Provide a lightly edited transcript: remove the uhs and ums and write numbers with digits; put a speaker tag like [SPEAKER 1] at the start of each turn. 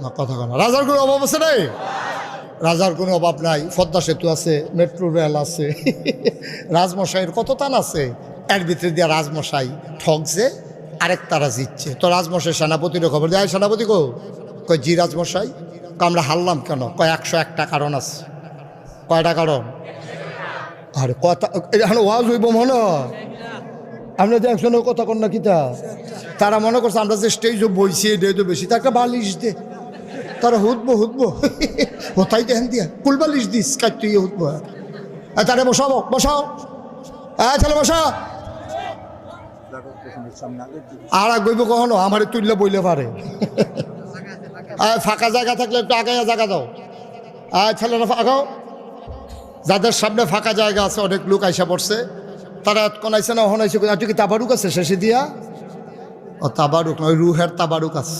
[SPEAKER 1] না কথা কেন, রাজার কোনো অভাব আছে নাই? রাজার কোনো অভাব নাই। পদ্মা সেতু আছে, মেট্রো রেল আছে, রাজমশাইয়ের কত তান আছে। এর ভিতরে দিয়ে রাজমশাই ঠকছে, আরেক তারা জিতছে। তো রাজমশাই সেনাপতিরও খবর দেয়, সেনাপতি কো? কয় জি রাজমশাই। আমরা হারলাম কেন? কয় 101টা কারণ আছে। কয়টা কারণ? আরে কথা এখন ওয়াজ হইব মনে হয়। আমরা যে একজনের কথা কন না কিতা, তারা মনে করছে আমরা যে স্টেজে বইছি এটাই তো বেশি, তাকে বালিশ দে, তারা হুদবো কোথায় দেখেন দিয়া কুল বালিশ দিস কাটতে হুদবো। তারে বসাবো, বসাও, ছেলে বসা। আর গইব কখনো আমার তুললে বইলে পারে। ফাঁকা জায়গা থাকলে একটু আগাইয়া জায়গা দাও। ছেলেরা ফাঁকাও, যাদের সামনে ফাঁকা জায়গা আছে, অনেক লোক আইসা পড়ছে, তারা এতক্ষণ আইসে না, হন আইসে। তুই কি তাবারুক আছে শেষে দিয়া? ও তাবারুক নয়, রুহের তাবারুক আছে।